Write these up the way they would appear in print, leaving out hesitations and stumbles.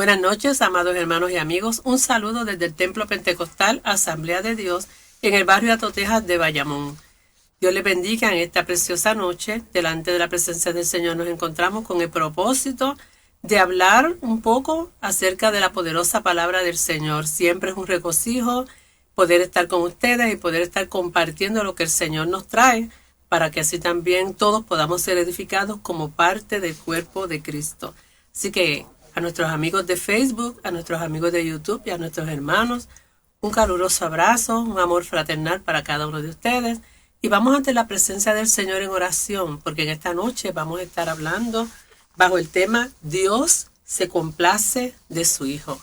Buenas noches, amados hermanos y amigos. Un saludo desde el Templo Pentecostal Asamblea de Dios en el barrio Atotejas de Bayamón. Dios les bendiga en esta preciosa noche. Delante de la presencia del Señor nos encontramos con el propósito de hablar un poco acerca de la poderosa palabra del Señor. Siempre es un regocijo poder estar con ustedes y poder estar compartiendo lo que el Señor nos trae, para que así también todos podamos ser edificados como parte del cuerpo de Cristo. Así que a nuestros amigos de Facebook, a nuestros amigos de YouTube y a nuestros hermanos, un caluroso abrazo, un amor fraternal para cada uno de ustedes. Y vamos ante la presencia del Señor en oración, porque en esta noche vamos a estar hablando bajo el tema Dios se complace de su Hijo.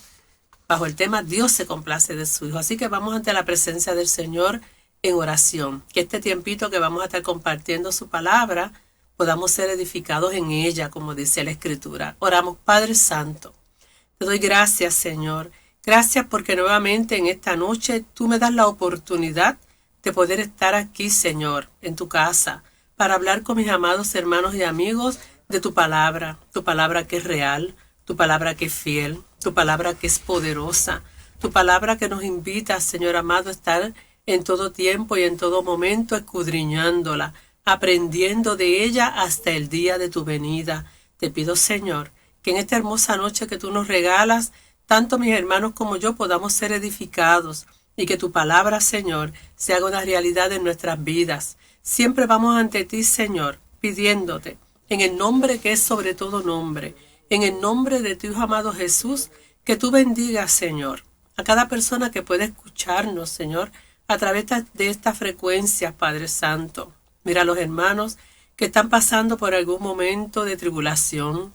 Bajo el tema Dios se complace de su Hijo. Así que vamos ante la presencia del Señor en oración. Que este tiempito que vamos a estar compartiendo su palabra, podamos ser edificados en ella, como dice la Escritura. Oramos. Padre Santo, te doy gracias, Señor. Gracias porque nuevamente en esta noche tú me das la oportunidad de poder estar aquí, Señor, en tu casa, para hablar con mis amados hermanos y amigos de tu palabra que es real, tu palabra que es fiel, tu palabra que es poderosa, tu palabra que nos invita, Señor amado, a estar en todo tiempo y en todo momento escudriñándola, aprendiendo de ella hasta el día de tu venida. Te pido, Señor, que en esta hermosa noche que tú nos regalas, tanto mis hermanos como yo podamos ser edificados y que tu palabra, Señor, se haga una realidad en nuestras vidas. Siempre vamos ante ti, Señor, pidiéndote, en el nombre que es sobre todo nombre, en el nombre de tu Hijo amado Jesús, que tú bendigas, Señor, a cada persona que pueda escucharnos, Señor, a través de esta frecuencia, Padre Santo. Mira a los hermanos que están pasando por algún momento de tribulación,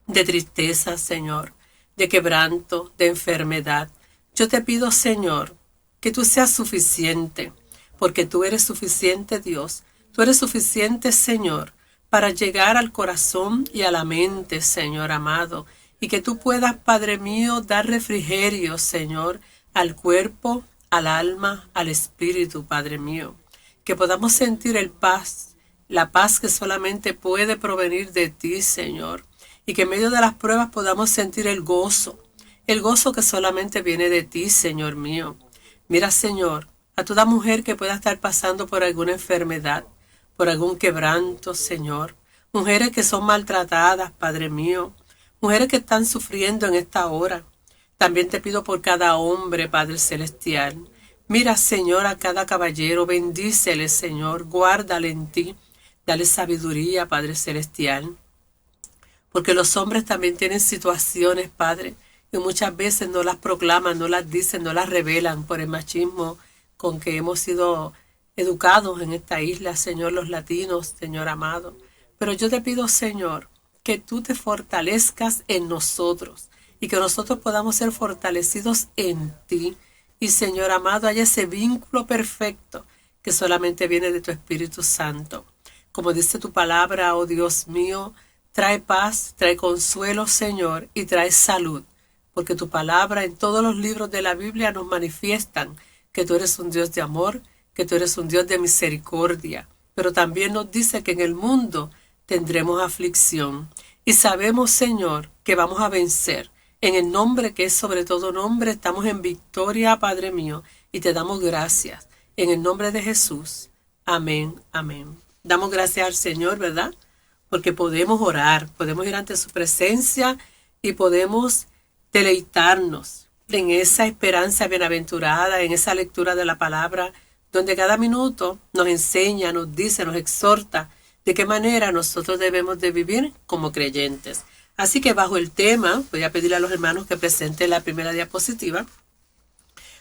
de tristeza, Señor, de quebranto, de enfermedad. Yo te pido, Señor, que tú seas suficiente, porque tú eres suficiente, Dios. Tú eres suficiente, Señor, para llegar al corazón y a la mente, Señor amado, y que tú puedas, Padre mío, dar refrigerio, Señor, al cuerpo, al alma, al espíritu, Padre mío. Que podamos sentir la paz que solamente puede provenir de ti, Señor. Y que en medio de las pruebas podamos sentir el gozo que solamente viene de ti, Señor mío. Mira, Señor, a toda mujer que pueda estar pasando por alguna enfermedad, por algún quebranto, Señor. Mujeres que son maltratadas, Padre mío. Mujeres que están sufriendo en esta hora. También te pido por cada hombre, Padre Celestial. Mira, Señor, a cada caballero, bendícele, Señor, guárdale en ti, dale sabiduría, Padre Celestial. Porque los hombres también tienen situaciones, Padre, y muchas veces no las proclaman, no las dicen, no las revelan por el machismo con que hemos sido educados en esta isla, Señor, los latinos, Señor amado. Pero yo te pido, Señor, que tú te fortalezcas en nosotros y que nosotros podamos ser fortalecidos en ti. Y, Señor amado, haya ese vínculo perfecto que solamente viene de tu Espíritu Santo. Como dice tu palabra, oh Dios mío, trae paz, trae consuelo, Señor, y trae salud. Porque tu palabra en todos los libros de la Biblia nos manifiestan que tú eres un Dios de amor, que tú eres un Dios de misericordia. Pero también nos dice que en el mundo tendremos aflicción. Y sabemos, Señor, que vamos a vencer. En el nombre que es sobre todo nombre, estamos en victoria, Padre mío, y te damos gracias. En el nombre de Jesús. Amén, amén. Damos gracias al Señor, ¿verdad? Porque podemos orar, podemos ir ante su presencia y podemos deleitarnos en esa esperanza bienaventurada, en esa lectura de la palabra, donde cada minuto nos enseña, nos dice, nos exhorta de qué manera nosotros debemos de vivir como creyentes. Así que bajo el tema, voy a pedirle a los hermanos que presenten la primera diapositiva.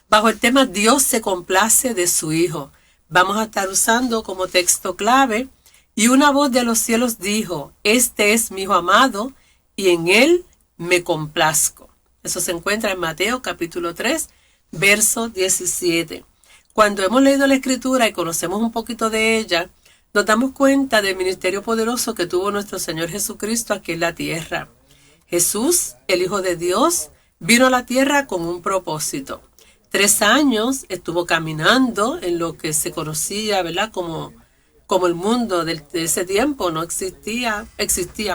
Bajo el tema Dios se complace de su Hijo. Vamos a estar usando como texto clave: y una voz de los cielos dijo, este es mi Hijo amado, y en él me complazco. Eso se encuentra en Mateo capítulo 3, verso 17. Cuando hemos leído la Escritura y conocemos un poquito de ella, nos damos cuenta del ministerio poderoso que tuvo nuestro Señor Jesucristo aquí en la tierra. Jesús, el Hijo de Dios, vino a la tierra con un propósito. 3 años estuvo caminando en lo que se conocía, ¿verdad?, como el mundo de ese tiempo. No existía,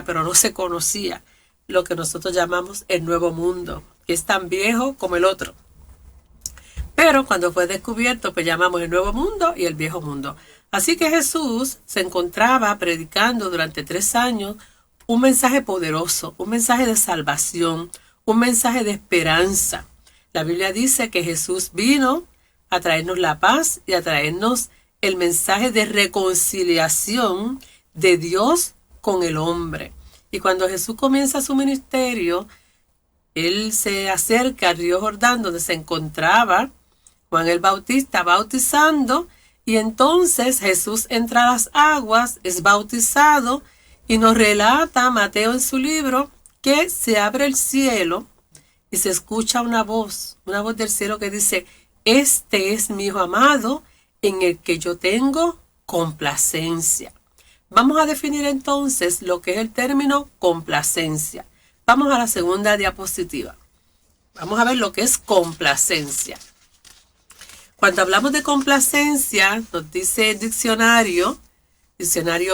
pero no se conocía lo que nosotros llamamos el Nuevo Mundo, que es tan viejo como el otro. Pero cuando fue descubierto, pues llamamos el Nuevo Mundo y el Viejo Mundo. Así que Jesús se encontraba predicando durante 3 años un mensaje poderoso, un mensaje de salvación, un mensaje de esperanza. La Biblia dice que Jesús vino a traernos la paz y a traernos el mensaje de reconciliación de Dios con el hombre. Y cuando Jesús comienza su ministerio, él se acerca al río Jordán, donde se encontraba Juan el Bautista bautizando, y entonces Jesús entra a las aguas, es bautizado, y nos relata Mateo en su libro que se abre el cielo y se escucha una voz del cielo que dice: este es mi Hijo amado, en el que yo tengo complacencia. Vamos a definir entonces lo que es el término complacencia. Vamos a la segunda diapositiva. Vamos a ver lo que es complacencia. Cuando hablamos de complacencia, nos dice el diccionario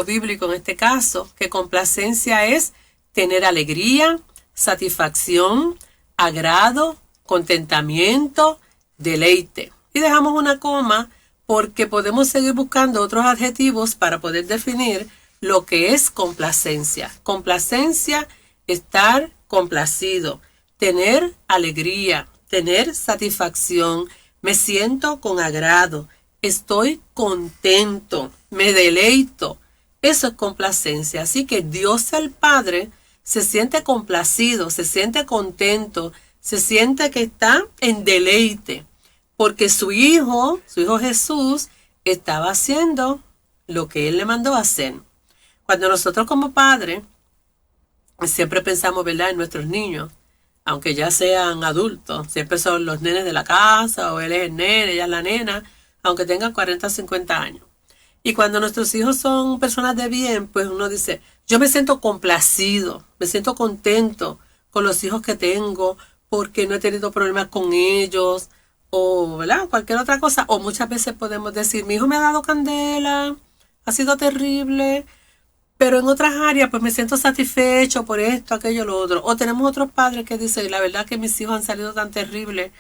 bíblico en este caso, que complacencia es tener alegría, satisfacción, agrado, contentamiento, deleite. Y dejamos una coma porque podemos seguir buscando otros adjetivos para poder definir lo que es complacencia. Complacencia, estar complacido, tener alegría, tener satisfacción, me siento con agrado, estoy contento, me deleito. Eso es complacencia. Así que Dios el Padre se siente complacido, se siente contento, se siente que está en deleite, porque su Hijo Jesús, estaba haciendo lo que Él le mandó a hacer. Cuando nosotros como padres siempre pensamos, ¿verdad?, en nuestros niños, aunque ya sean adultos, siempre son los nenes de la casa, o él es el nene, ella es la nena, aunque tengan 40 o 50 años. Y cuando nuestros hijos son personas de bien, pues uno dice, yo me siento complacido, me siento contento con los hijos que tengo, porque no he tenido problemas con ellos, o ¿verdad?, cualquier otra cosa. O muchas veces podemos decir, mi hijo me ha dado candela, ha sido terrible, pero en otras áreas pues me siento satisfecho por esto, aquello, lo otro. O tenemos otros padres que dicen, la verdad que mis hijos han salido tan terribles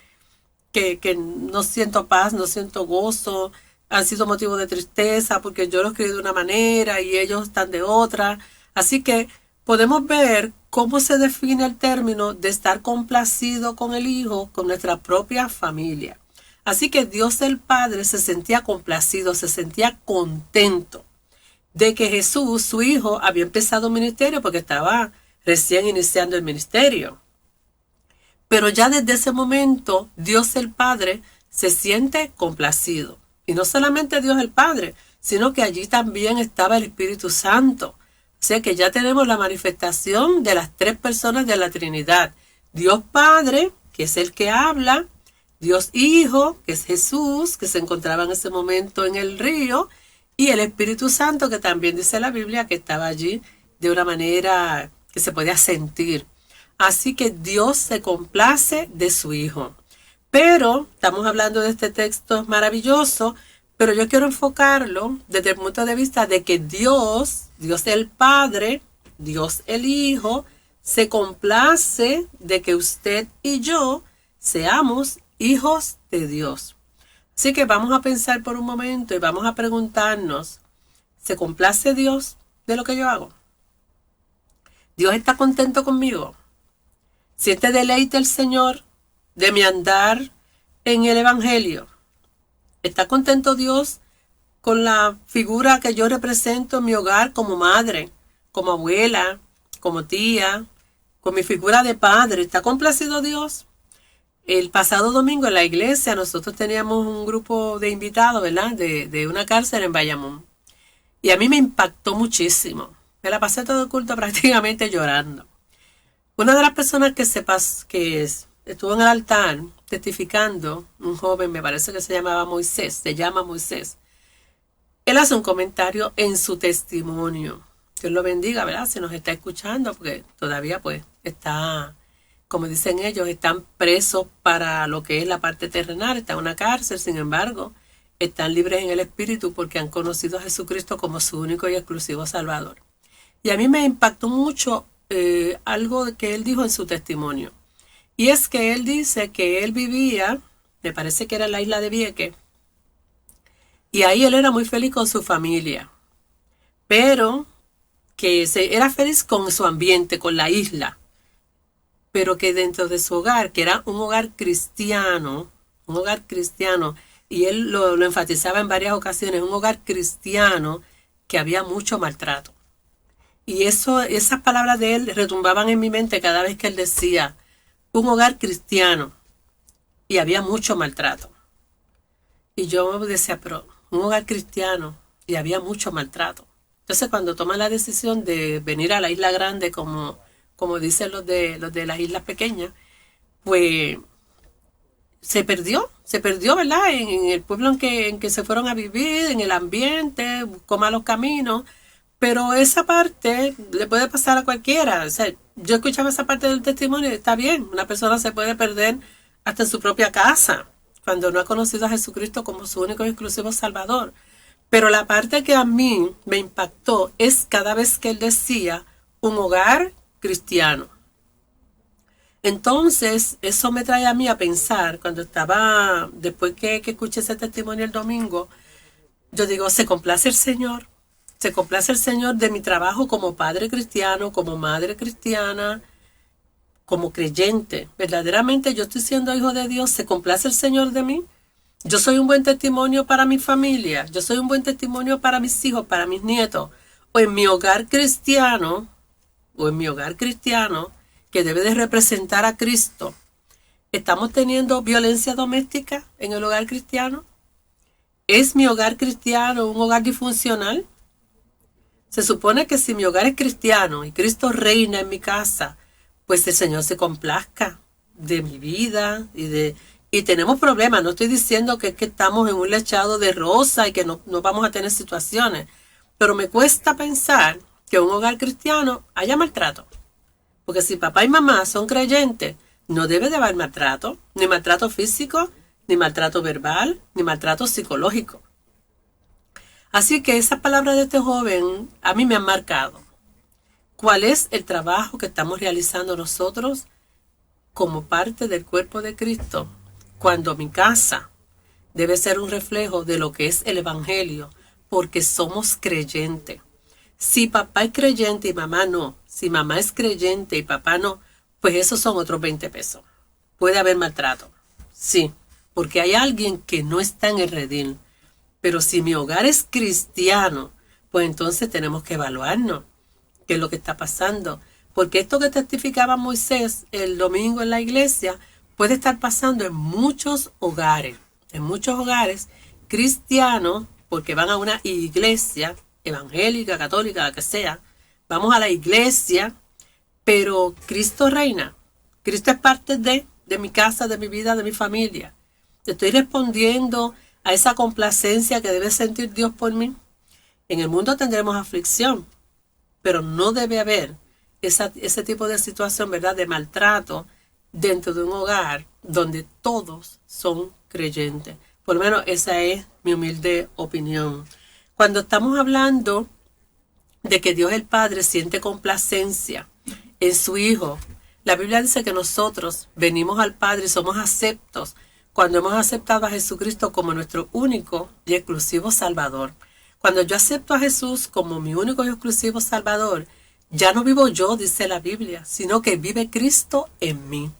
que no siento paz, no siento gozo, han sido motivo de tristeza porque yo los crié de una manera y ellos están de otra. Así que podemos ver cómo se define el término de estar complacido con el Hijo, con nuestra propia familia. Así que Dios el Padre se sentía complacido, se sentía contento de que Jesús, su Hijo, había empezado un ministerio porque estaba recién iniciando el ministerio. Pero ya desde ese momento, Dios el Padre se siente complacido. Y no solamente Dios el Padre, sino que allí también estaba el Espíritu Santo. O sea que ya tenemos la manifestación de las 3 personas de la Trinidad. Dios Padre, que es el que habla, Dios Hijo, que es Jesús, que se encontraba en ese momento en el río, y el Espíritu Santo, que también dice la Biblia que estaba allí de una manera que se podía sentir. Así que Dios se complace de su Hijo. Pero estamos hablando de este texto maravilloso, pero yo quiero enfocarlo desde el punto de vista de que Dios el Padre, Dios el Hijo, se complace de que usted y yo seamos hijos de Dios. Así que vamos a pensar por un momento y vamos a preguntarnos, ¿se complace Dios de lo que yo hago? ¿Dios está contento conmigo? ¿Siente deleite el Señor de mi andar en el Evangelio? ¿Está contento Dios con la figura que yo represento en mi hogar como madre, como abuela, como tía, con mi figura de padre? ¿Está complacido Dios? El pasado domingo en la iglesia nosotros teníamos un grupo de invitados, ¿verdad?, de una cárcel en Bayamón. Y a mí me impactó muchísimo. Me la pasé todo el culto prácticamente llorando. Una de las personas que estuvo en el altar testificando, un joven, me parece que se llama Moisés. Él hace un comentario en su testimonio. Dios lo bendiga, ¿verdad?, si nos está escuchando, porque todavía pues está, como dicen ellos, están presos para lo que es la parte terrenal, está en una cárcel, sin embargo, están libres en el espíritu porque han conocido a Jesucristo como su único y exclusivo Salvador. Y a mí me impactó mucho algo que él dijo en su testimonio. Y es que él dice que él vivía, me parece que era en la isla de Vieques, y ahí él era muy feliz con su familia, pero que era feliz con su ambiente, con la isla, pero que dentro de su hogar, que era un hogar cristiano, y él lo enfatizaba en varias ocasiones, un hogar cristiano, que había mucho maltrato. Y esas palabras de él retumbaban en mi mente cada vez que él decía un hogar cristiano y había mucho maltrato. Y yo decía, pero un hogar cristiano y había mucho maltrato. Entonces cuando toman la decisión de venir a la isla grande, como dicen los de las islas pequeñas, pues se perdió, ¿verdad? En el pueblo en que se fueron a vivir, en el ambiente, buscó malos caminos. Pero esa parte le puede pasar a cualquiera. O sea, yo escuchaba esa parte del testimonio y está bien. Una persona se puede perder hasta en su propia casa cuando no ha conocido a Jesucristo como su único y exclusivo Salvador. Pero la parte que a mí me impactó es cada vez que él decía un hogar cristiano. Entonces, eso me trae a mí a pensar, cuando estaba, después que escuché ese testimonio el domingo, yo digo, se complace el Señor. Se complace el Señor de mi trabajo como padre cristiano, como madre cristiana, como creyente. Verdaderamente yo estoy siendo hijo de Dios. ¿Se complace el Señor de mí? Yo soy un buen testimonio para mi familia. Yo soy un buen testimonio para mis hijos, para mis nietos. O en mi hogar cristiano, que debe de representar a Cristo. ¿Estamos teniendo violencia doméstica en el hogar cristiano? ¿Es mi hogar cristiano un hogar disfuncional? Se supone que si mi hogar es cristiano y Cristo reina en mi casa, pues el Señor se complazca de mi vida y tenemos problemas. No estoy diciendo que es que estamos en un lechado de rosa y que no vamos a tener situaciones, pero me cuesta pensar que en un hogar cristiano haya maltrato. Porque si papá y mamá son creyentes, no debe de haber maltrato, ni maltrato físico, ni maltrato verbal, ni maltrato psicológico. Así que esas palabras de este joven a mí me han marcado. ¿Cuál es el trabajo que estamos realizando nosotros como parte del cuerpo de Cristo? Cuando mi casa debe ser un reflejo de lo que es el Evangelio, porque somos creyentes. Si papá es creyente y mamá no, si mamá es creyente y papá no, pues esos son otros 20 pesos. Puede haber maltrato, sí, porque hay alguien que no está en el redil. Pero si mi hogar es cristiano, pues entonces tenemos que evaluarnos qué es lo que está pasando. Porque esto que testificaba Moisés el domingo en la iglesia puede estar pasando en muchos hogares cristianos, porque van a una iglesia evangélica, católica, la que sea. Vamos a la iglesia, pero Cristo reina. Cristo es parte de mi casa, de mi vida, de mi familia. Estoy respondiendo a esa complacencia que debe sentir Dios por mí. En el mundo tendremos aflicción, pero no debe haber ese tipo de situación, ¿verdad?, de maltrato dentro de un hogar donde todos son creyentes. Por lo menos esa es mi humilde opinión. Cuando estamos hablando de que Dios el Padre siente complacencia en su Hijo, la Biblia dice que nosotros venimos al Padre y somos aceptos cuando hemos aceptado a Jesucristo como nuestro único y exclusivo Salvador. Cuando yo acepto a Jesús como mi único y exclusivo Salvador, ya no vivo yo, dice la Biblia, sino que vive Cristo en mí.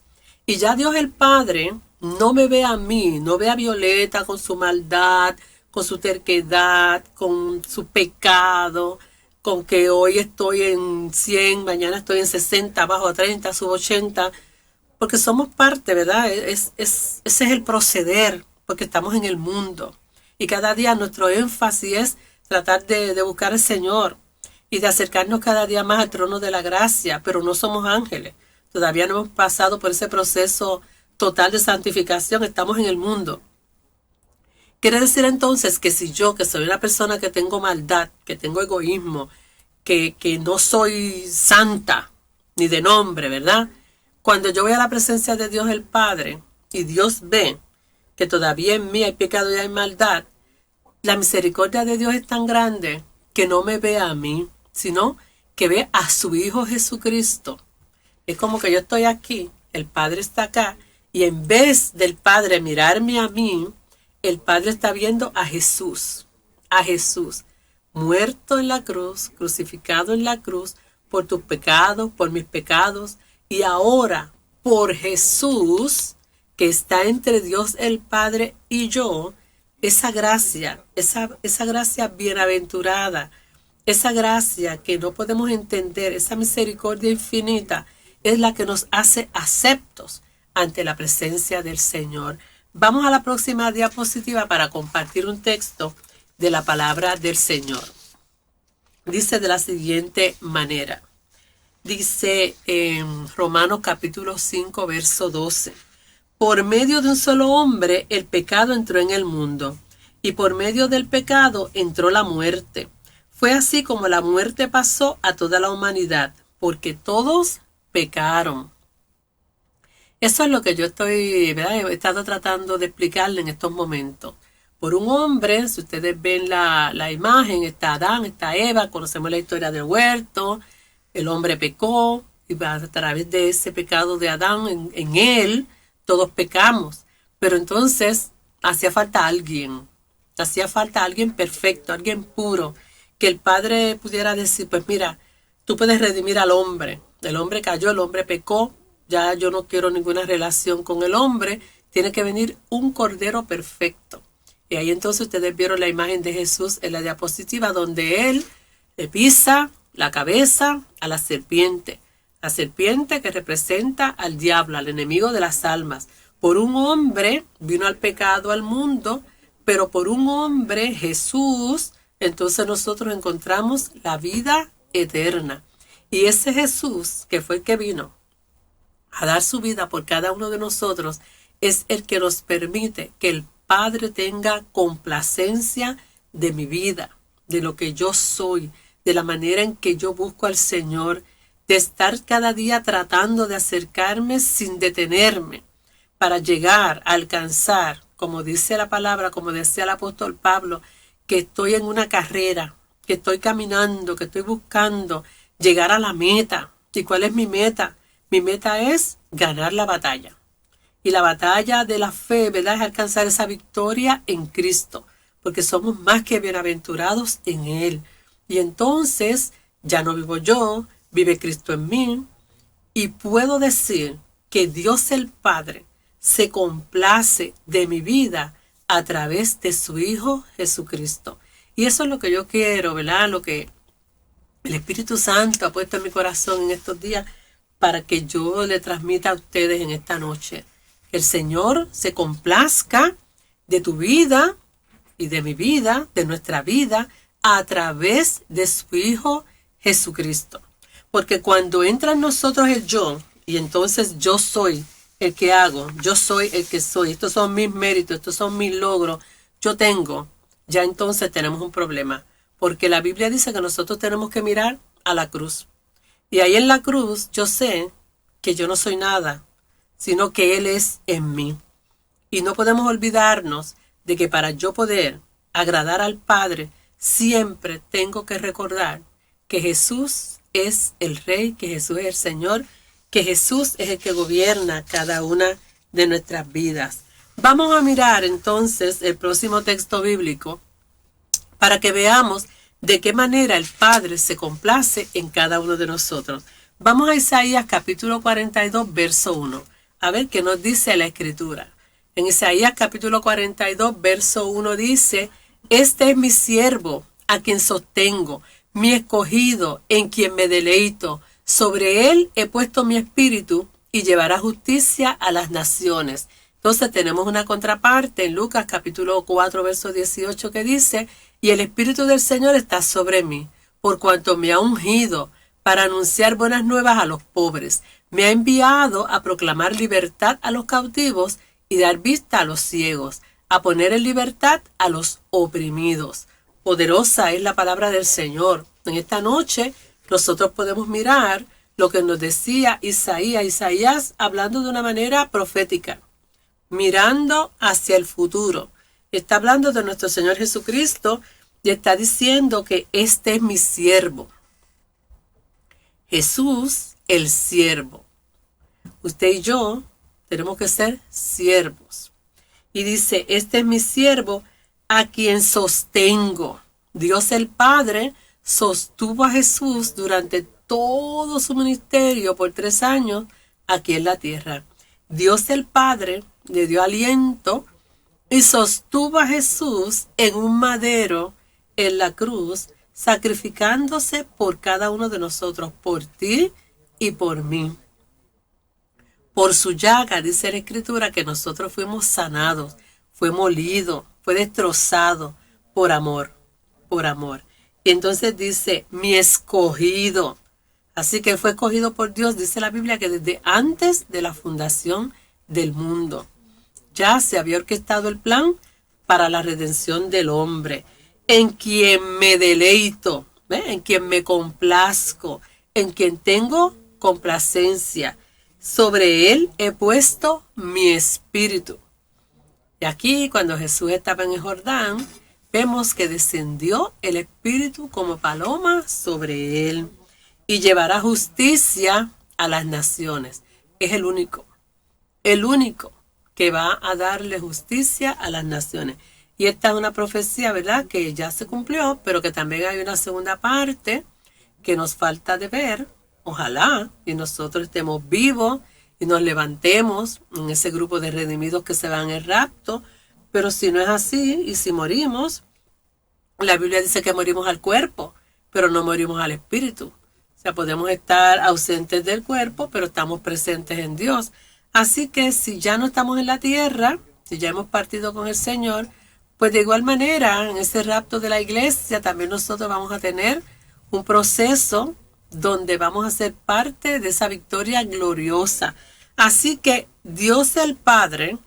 Y ya Dios el Padre no me ve a mí, no ve a Violeta con su maldad, con su terquedad, con su pecado, con que hoy estoy en 100, mañana estoy en 60, bajo 30, subo 80, porque somos parte, ¿verdad? Ese es el proceder, porque estamos en el mundo. Y cada día nuestro énfasis es tratar de buscar al Señor y de acercarnos cada día más al trono de la gracia, pero no somos ángeles. Todavía no hemos pasado por ese proceso total de santificación, estamos en el mundo. Quiere decir entonces que si yo, que soy una persona que tengo maldad, que tengo egoísmo, que no soy santa, ni de nombre, ¿verdad? Cuando yo voy a la presencia de Dios el Padre, y Dios ve que todavía en mí hay pecado y hay maldad, la misericordia de Dios es tan grande que no me ve a mí, sino que ve a su Hijo Jesucristo. Es como que yo estoy aquí, el Padre está acá, y en vez del Padre mirarme a mí, el Padre está viendo a Jesús, muerto en la cruz, crucificado en la cruz, por tus pecados, por mis pecados, y ahora por Jesús, que está entre Dios el Padre y yo, esa gracia bienaventurada, esa gracia que no podemos entender, esa misericordia infinita, es la que nos hace aceptos ante la presencia del Señor. Vamos a la próxima diapositiva para compartir un texto de la palabra del Señor. Dice de la siguiente manera. Dice en Romanos capítulo 5, verso 12. Por medio de un solo hombre el pecado entró en el mundo, y por medio del pecado entró la muerte. Fue así como la muerte pasó a toda la humanidad, porque todos pecaron. Eso es lo que yo he estado tratando de explicarle en estos momentos. Por un hombre, si ustedes ven la imagen, está Adán, está Eva, conocemos la historia del huerto, el hombre pecó, y a través de ese pecado de Adán, en él, todos pecamos. Pero entonces hacía falta alguien perfecto, alguien puro, que el Padre pudiera decir, pues mira, tú puedes redimir al hombre. El hombre cayó, el hombre pecó, ya yo no quiero ninguna relación con el hombre, tiene que venir un cordero perfecto. Y ahí entonces ustedes vieron la imagen de Jesús en la diapositiva, donde él le pisa la cabeza a la serpiente que representa al diablo, al enemigo de las almas. Por un hombre vino al pecado al mundo, pero por un hombre, Jesús, entonces nosotros encontramos la vida eterna. Y ese Jesús, que fue el que vino a dar su vida por cada uno de nosotros, es el que nos permite que el Padre tenga complacencia de mi vida, de lo que yo soy, de la manera en que yo busco al Señor, de estar cada día tratando de acercarme sin detenerme, para llegar a alcanzar, como dice la palabra, como decía el apóstol Pablo, que estoy en una carrera, que estoy caminando, que estoy buscando llegar a la meta. ¿Y cuál es mi meta? Mi meta es ganar la batalla. Y la batalla de la fe, ¿verdad?, es alcanzar esa victoria en Cristo, porque somos más que bienaventurados en Él. Y entonces ya no vivo yo, vive Cristo en mí, y puedo decir que Dios el Padre se complace de mi vida a través de su Hijo Jesucristo. Y eso es lo que yo quiero, ¿verdad?, lo que el Espíritu Santo ha puesto en mi corazón en estos días para que yo le transmita a ustedes en esta noche. Que el Señor se complazca de tu vida y de mi vida, de nuestra vida, a través de su Hijo Jesucristo. Porque cuando entra en nosotros el yo, y entonces yo soy el que hago, yo soy el que soy, estos son mis méritos, estos son mis logros, yo tengo, ya entonces tenemos un problema. Porque la Biblia dice que nosotros tenemos que mirar a la cruz. Y ahí en la cruz yo sé que yo no soy nada, sino que Él es en mí. Y no podemos olvidarnos de que para yo poder agradar al Padre, siempre tengo que recordar que Jesús es el Rey, que Jesús es el Señor, que Jesús es el que gobierna cada una de nuestras vidas. Vamos a mirar entonces el próximo texto bíblico para que veamos de qué manera el Padre se complace en cada uno de nosotros. Vamos a Isaías capítulo 42, verso 1. A ver qué nos dice la Escritura. En Isaías capítulo 42, verso 1 dice: Este es mi siervo, a quien sostengo, mi escogido, en quien me deleito. Sobre él he puesto mi espíritu y llevará justicia a las naciones. Entonces tenemos una contraparte en Lucas capítulo 4, verso 18 que dice: Y el Espíritu del Señor está sobre mí, por cuanto me ha ungido para anunciar buenas nuevas a los pobres. Me ha enviado a proclamar libertad a los cautivos y dar vista a los ciegos, a poner en libertad a los oprimidos. Poderosa es la palabra del Señor. En esta noche nosotros podemos mirar lo que nos decía Isaías hablando de una manera profética, mirando hacia el futuro. Está hablando de nuestro Señor Jesucristo y está diciendo que este es mi siervo. Jesús, el siervo. Usted y yo tenemos que ser siervos. Y dice, este es mi siervo a quien sostengo. Dios el Padre sostuvo a Jesús durante todo su ministerio por 3 años aquí en la tierra. Dios el Padre le dio aliento y sostuvo a Jesús en un madero en la cruz, sacrificándose por cada uno de nosotros, por ti y por mí. Por su llaga, dice la Escritura, que nosotros fuimos sanados, fue molido, fue destrozado por amor, por amor. Y entonces dice, mi escogido. Así que fue escogido por Dios, dice la Biblia, que desde antes de la fundación del mundo ya se había orquestado el plan para la redención del hombre, en quien me deleito, en quien me complazco, en quien tengo complacencia. Sobre él he puesto mi espíritu. Y aquí, cuando Jesús estaba en el Jordán, vemos que descendió el espíritu como paloma sobre él y llevará justicia a las naciones. Es el único que va a darle justicia a las naciones. Y esta es una profecía, ¿verdad?, que ya se cumplió, pero que también hay una segunda parte que nos falta de ver. Ojalá y nosotros estemos vivos y nos levantemos en ese grupo de redimidos que se van en el rapto. Pero si no es así y si morimos, la Biblia dice que morimos al cuerpo, pero no morimos al espíritu. O sea, podemos estar ausentes del cuerpo, pero estamos presentes en Dios. Así que si ya no estamos en la tierra, si ya hemos partido con el Señor, pues de igual manera, en ese rapto de la iglesia, también nosotros vamos a tener un proceso donde vamos a ser parte de esa victoria gloriosa. Así que Dios el Padre,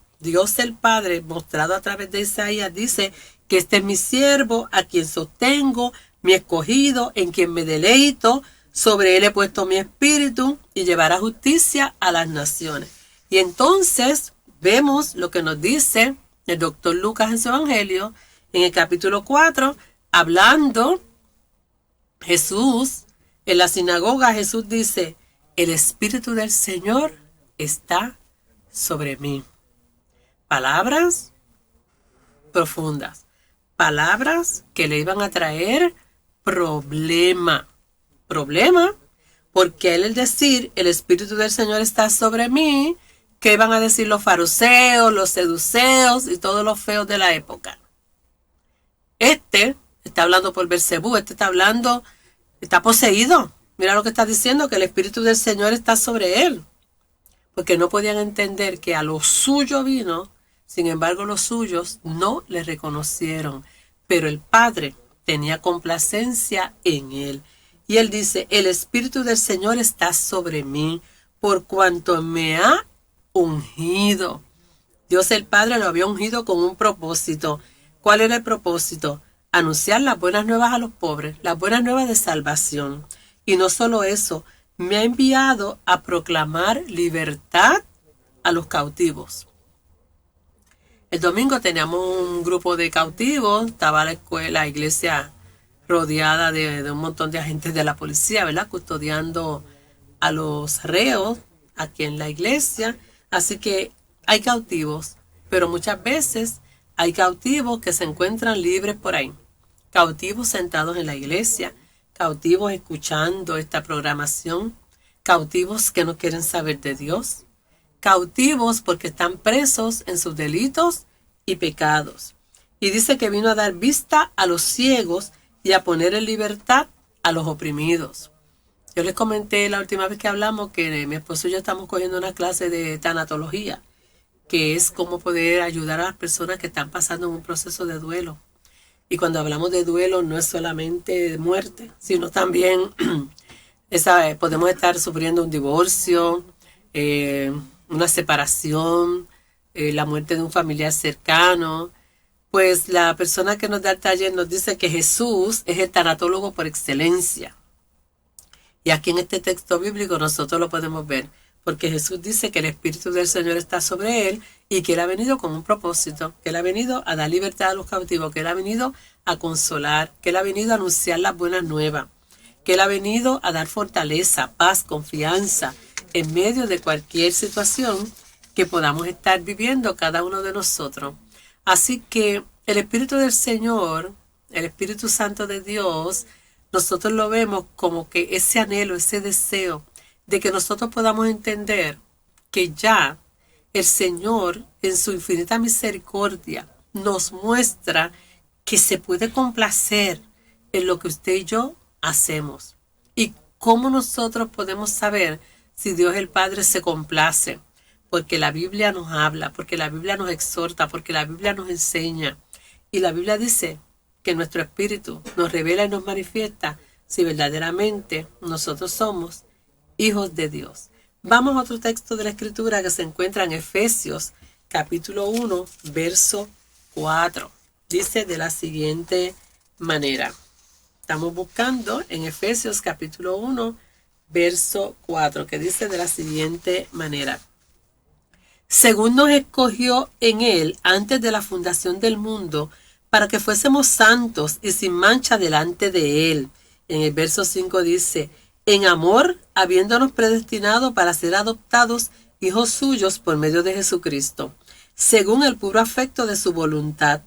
mostrado a través de Isaías, dice que este es mi siervo, a quien sostengo, mi escogido, en quien me deleito, sobre él he puesto mi espíritu y llevará justicia a las naciones. Y entonces vemos lo que nos dice el doctor Lucas en su Evangelio, en el capítulo 4, hablando Jesús. En la sinagoga Jesús dice, el Espíritu del Señor está sobre mí. Palabras profundas, palabras que le iban a traer problema, porque él decir, el Espíritu del Señor está sobre mí, ¿qué iban a decir los fariseos, los seduceos y todos los feos de la época? Este está hablando por Beelzebú, está poseído. Mira lo que está diciendo, que el Espíritu del Señor está sobre él. Porque no podían entender que a lo suyo vino, sin embargo los suyos no le reconocieron. Pero el Padre tenía complacencia en él. Y él dice, el Espíritu del Señor está sobre mí, por cuanto me ha ungido. Dios el Padre lo había ungido con un propósito. ¿Cuál era el propósito? Anunciar las buenas nuevas a los pobres, las buenas nuevas de salvación. Y no solo eso, me ha enviado a proclamar libertad a los cautivos. El domingo teníamos un grupo de cautivos, estaba la iglesia rodeada de un montón de agentes de la policía, ¿verdad?, custodiando a los reos aquí en la iglesia. Así que hay cautivos, pero muchas veces hay cautivos que se encuentran libres por ahí. Cautivos sentados en la iglesia, cautivos escuchando esta programación, cautivos que no quieren saber de Dios, cautivos porque están presos en sus delitos y pecados. Y dice que vino a dar vista a los ciegos y a poner en libertad a los oprimidos. Yo les comenté la última vez que hablamos que mi esposo y yo estamos cogiendo una clase de tanatología, que es cómo poder ayudar a las personas que están pasando en un proceso de duelo. Y cuando hablamos de duelo no es solamente muerte, sino también podemos estar sufriendo un divorcio, una separación, la muerte de un familiar cercano. Pues la persona que nos da el taller nos dice que Jesús es el tanatólogo por excelencia. Y aquí en este texto bíblico nosotros lo podemos ver, porque Jesús dice que el Espíritu del Señor está sobre él y que él ha venido con un propósito, que él ha venido a dar libertad a los cautivos, que él ha venido a consolar, que él ha venido a anunciar las buenas nuevas, que Él ha venido a dar fortaleza, paz, confianza en medio de cualquier situación que podamos estar viviendo cada uno de nosotros. Así que el Espíritu del Señor, el Espíritu Santo de Dios, nosotros lo vemos como que ese anhelo, ese deseo de que nosotros podamos entender que ya el Señor, en su infinita misericordia, nos muestra que se puede complacer en lo que usted y yo hacemos. ¿Y cómo nosotros podemos saber si Dios el Padre se complace? Porque la Biblia nos habla, porque la Biblia nos exhorta, porque la Biblia nos enseña. Y la Biblia dice que nuestro espíritu nos revela y nos manifiesta si verdaderamente nosotros somos hijos de Dios. Vamos a otro texto de la Escritura que se encuentra en Efesios, capítulo 1, verso 4. Dice de la siguiente manera. Estamos buscando en Efesios, capítulo 1, verso 4, que dice de la siguiente manera. Según nos escogió en Él antes de la fundación del mundo, para que fuésemos santos y sin mancha delante de Él. En el verso 5 dice, en amor, habiéndonos predestinado para ser adoptados hijos suyos por medio de Jesucristo, según el puro afecto de su voluntad.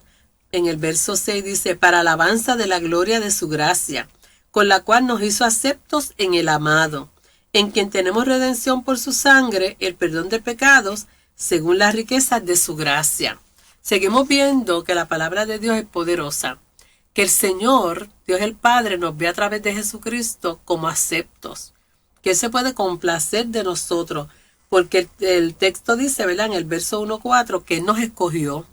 En el verso 6 dice, para alabanza de la gloria de su gracia, con la cual nos hizo aceptos en el amado, en quien tenemos redención por su sangre, el perdón de pecados, según las riquezas de su gracia. Seguimos viendo que la palabra de Dios es poderosa, que el Señor, Dios el Padre, nos ve a través de Jesucristo como aceptos, que Él se puede complacer de nosotros, porque el texto dice, ¿verdad?, en el verso 1:4, que Él nos escogió,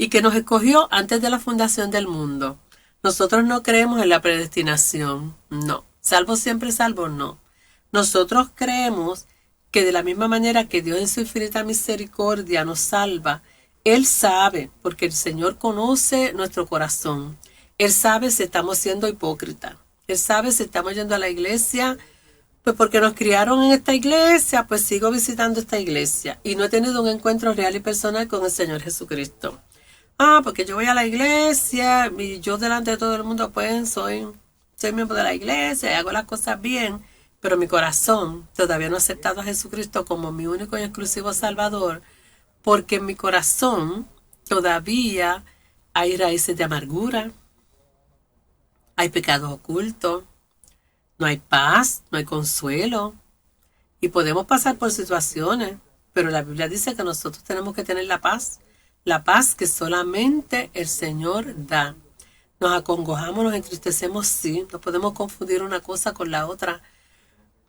y que nos escogió antes de la fundación del mundo. Nosotros no creemos en la predestinación, no. Salvo siempre, salvo no. Nosotros creemos que de la misma manera que Dios en su infinita misericordia nos salva, Él sabe, porque el Señor conoce nuestro corazón. Él sabe si estamos siendo hipócritas. Él sabe si estamos yendo a la iglesia, pues porque nos criaron en esta iglesia, pues sigo visitando esta iglesia. Y no he tenido un encuentro real y personal con el Señor Jesucristo. Porque yo voy a la iglesia y yo delante de todo el mundo, pues soy miembro de la iglesia y hago las cosas bien. Pero mi corazón todavía no ha aceptado a Jesucristo como mi único y exclusivo Salvador, porque en mi corazón todavía hay raíces de amargura, hay pecados ocultos, no hay paz, no hay consuelo, y podemos pasar por situaciones, pero la Biblia dice que nosotros tenemos que tener la paz que solamente el Señor da. Nos acongojamos, nos entristecemos, sí, no podemos confundir una cosa con la otra.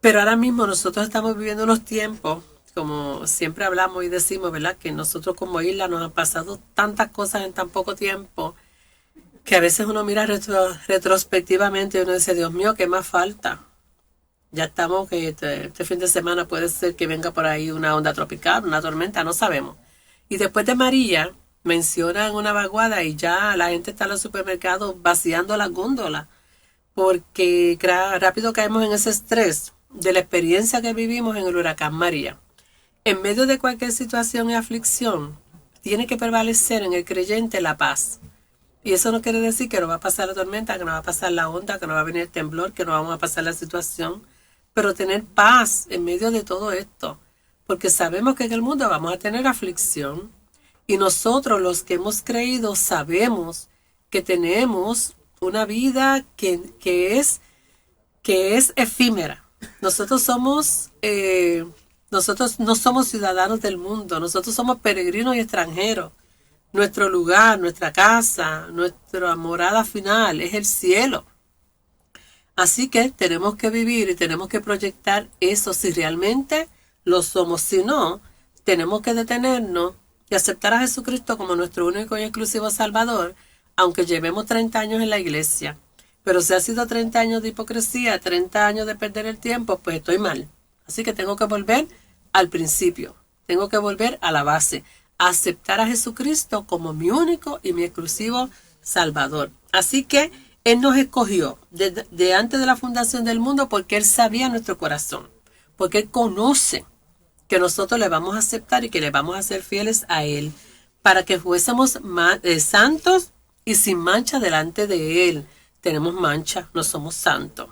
Pero ahora mismo nosotros estamos viviendo unos tiempos, como siempre hablamos y decimos, ¿verdad?, que nosotros como isla nos han pasado tantas cosas en tan poco tiempo, que a veces uno mira retrospectivamente y uno dice, Dios mío, ¿qué más falta? Ya estamos, que este fin de semana puede ser que venga por ahí una onda tropical, una tormenta, no sabemos. Y después de María, mencionan una vaguada y ya la gente está en los supermercados vaciando las góndolas, porque rápido caemos en ese estrés de la experiencia que vivimos en el huracán María. En medio de cualquier situación y aflicción, tiene que prevalecer en el creyente la paz. Y eso no quiere decir que no va a pasar la tormenta, que no va a pasar la onda, que no va a venir el temblor, que no vamos a pasar la situación, pero tener paz en medio de todo esto, porque sabemos que en el mundo vamos a tener aflicción, y nosotros los que hemos creído sabemos que tenemos una vida que es efímera. Nosotros no somos ciudadanos del mundo, nosotros somos peregrinos y extranjeros. Nuestro lugar, nuestra casa, nuestra morada final es el cielo. Así que tenemos que vivir y tenemos que proyectar eso si realmente lo somos. Si no, tenemos que detenernos y aceptar a Jesucristo como nuestro único y exclusivo Salvador, aunque llevemos 30 años en la iglesia. Pero si ha sido 30 años de hipocresía, 30 años de perder el tiempo, pues estoy mal. Así que tengo que volver al principio. Tengo que volver a la base. A aceptar a Jesucristo como mi único y mi exclusivo Salvador. Así que Él nos escogió de antes de la fundación del mundo porque Él sabía nuestro corazón. Porque Él conoce que nosotros le vamos a aceptar y que le vamos a ser fieles a Él. Para que fuésemos santos y sin mancha delante de Él. tenemos mancha, no somos santos.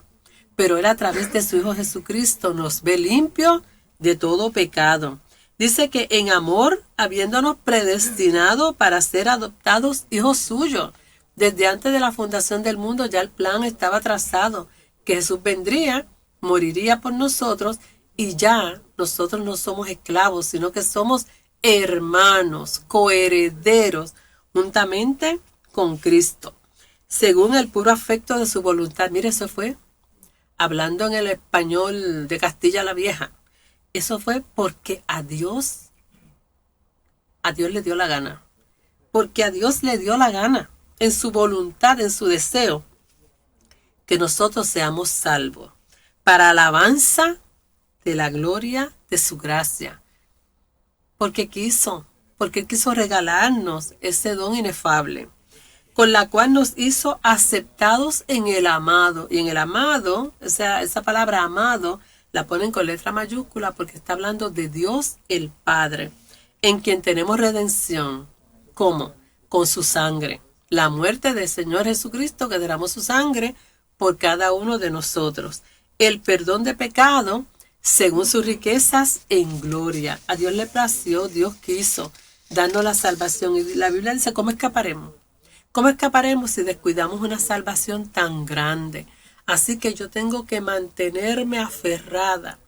Pero Él a través de su Hijo Jesucristo nos ve limpio de todo pecado. Dice que en amor, habiéndonos predestinado para ser adoptados hijos suyos. Desde antes de la fundación del mundo ya el plan estaba trazado, que Jesús vendría, moriría por nosotros y ya nosotros no somos esclavos, sino que somos hermanos, coherederos, juntamente con Cristo, según el puro afecto de su voluntad. Mire, eso fue hablando en el español de Castilla la Vieja. Eso fue porque a Dios le dio la gana. Porque a Dios le dio la gana, en su voluntad, en su deseo, que nosotros seamos salvos, para alabanza de la gloria de su gracia. Porque quiso regalarnos ese don inefable, con la cual nos hizo aceptados en el amado. Y en el amado, o sea, esa palabra amado, la ponen con letra mayúscula porque está hablando de Dios el Padre, en quien tenemos redención. ¿Cómo? Con su sangre. La muerte del Señor Jesucristo, que derramó su sangre por cada uno de nosotros. El perdón de pecado, según sus riquezas en gloria. A Dios le plació, Dios quiso, dando la salvación. Y la Biblia dice, ¿cómo escaparemos? ¿Cómo escaparemos si descuidamos una salvación tan grande? Así que yo tengo que mantenerme aferrada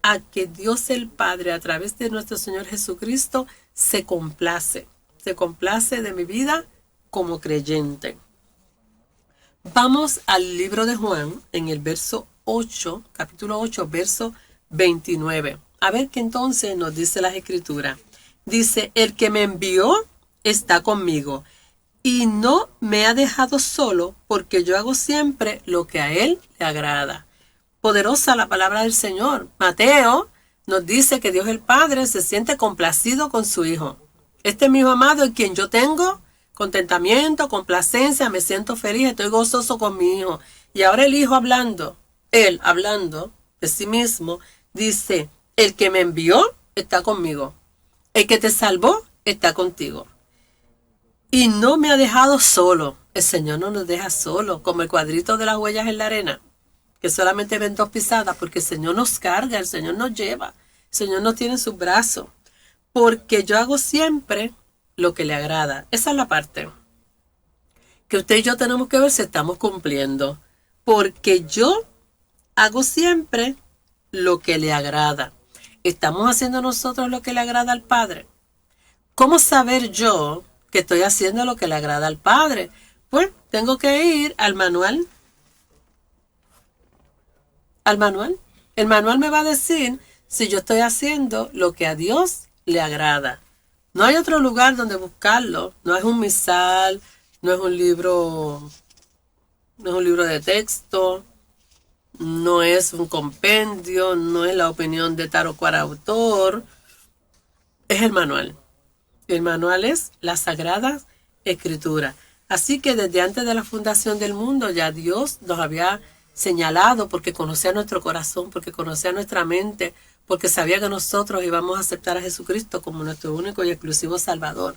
a que Dios el Padre, a través de nuestro Señor Jesucristo, se complace de mi vida como creyente. Vamos al libro de Juan, en el verso 8, capítulo 8, verso 29. A ver qué entonces nos dice las Escrituras. Dice, el que me envió está conmigo y no me ha dejado solo, porque yo hago siempre lo que a Él le agrada. Poderosa la palabra del Señor. Mateo nos dice que Dios el Padre se siente complacido con su Hijo. Este es mi Hijo amado en quien yo tengo contentamiento, complacencia, me siento feliz, estoy gozoso con mi Hijo. Y ahora el Hijo Él hablando de sí mismo, dice, el que me envió está conmigo. El que te salvó está contigo. Y no me ha dejado solo. El Señor no nos deja solo, como el cuadrito de las huellas en la arena, que solamente ven 2 pisadas, porque el Señor nos carga, el Señor nos lleva, el Señor nos tiene en sus brazos. Porque yo hago siempre lo que le agrada. Esa es la parte que usted y yo tenemos que ver si estamos cumpliendo. Porque yo hago siempre lo que le agrada. ¿Estamos haciendo nosotros lo que le agrada al Padre? ¿Cómo saber yo que estoy haciendo lo que le agrada al Padre? Pues tengo que ir al manual. El manual me va a decir si yo estoy haciendo lo que a Dios le agrada. No hay otro lugar donde buscarlo. No es un misal, no es un libro de texto, no es un compendio, no es la opinión de tal o cual autor. Es el manual. El manual es la Sagrada Escritura. Así que desde antes de la fundación del mundo ya Dios nos había señalado, porque conocía nuestro corazón, porque conocía nuestra mente, porque sabía que nosotros íbamos a aceptar a Jesucristo como nuestro único y exclusivo Salvador.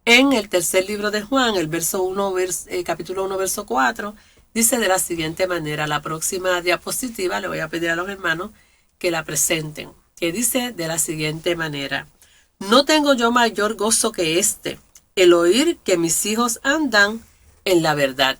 En el tercer libro de Juan, el capítulo 1, verso 4, dice de la siguiente manera. La próxima diapositiva le voy a pedir a los hermanos que la presenten, que dice de la siguiente manera. No tengo yo mayor gozo que el oír que mis hijos andan en la verdad.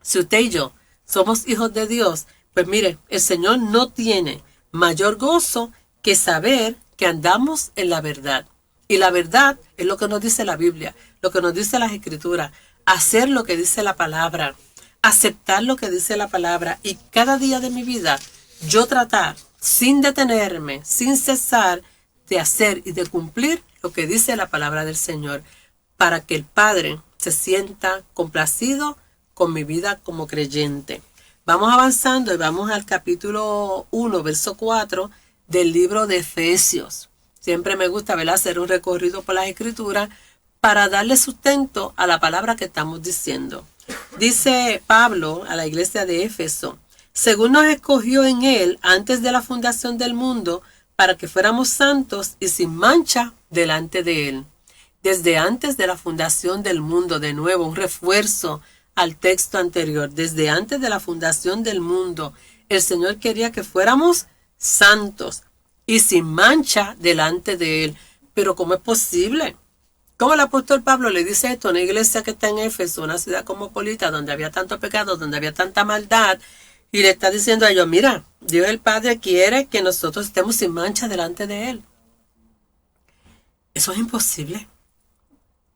Si usted y yo somos hijos de Dios, pues mire, el Señor no tiene mayor gozo que saber que andamos en la verdad. Y la verdad es lo que nos dice la Biblia, lo que nos dice las Escrituras, hacer lo que dice la palabra, aceptar lo que dice la palabra, y cada día de mi vida yo tratar, sin detenerme, sin cesar, de hacer y de cumplir lo que dice la palabra del Señor, para que el Padre se sienta complacido con mi vida como creyente. Vamos avanzando y vamos al capítulo 1, verso 4 del libro de Efesios. Siempre me gusta, ¿verdad?, hacer un recorrido por las Escrituras para darle sustento a la palabra que estamos diciendo. Dice Pablo a la iglesia de Éfeso, según nos escogió en él antes de la fundación del mundo, para que fuéramos santos y sin mancha delante de él. Desde antes de la fundación del mundo, de nuevo, un refuerzo al texto anterior. Desde antes de la fundación del mundo, el Señor quería que fuéramos santos y sin mancha delante de Él. Pero ¿cómo es posible? ¿Cómo el apóstol Pablo le dice esto a una iglesia que está en Éfeso, una ciudad cosmopolita, donde había tanto pecado, donde había tanta maldad? Y le está diciendo a ellos, mira, Dios el Padre quiere que nosotros estemos sin mancha delante de Él. Eso es imposible.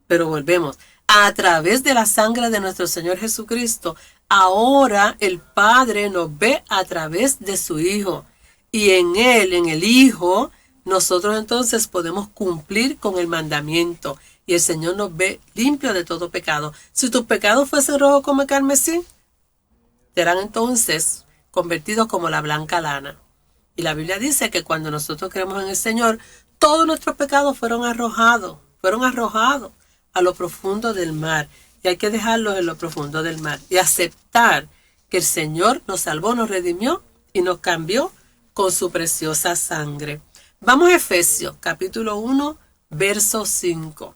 Pero volvemos. A través de la sangre de nuestro Señor Jesucristo, ahora el Padre nos ve a través de su Hijo. Y en Él, en el Hijo, nosotros entonces podemos cumplir con el mandamiento. Y el Señor nos ve limpio de todo pecado. Si tus pecados fuesen rojos como el carmesí, serán entonces convertidos como la blanca lana. Y la Biblia dice que cuando nosotros creemos en el Señor, todos nuestros pecados fueron arrojados a lo profundo del mar. Y hay que dejarlos en lo profundo del mar. Y aceptar que el Señor nos salvó, nos redimió y nos cambió con su preciosa sangre. Vamos a Efesios, capítulo 1, verso 5.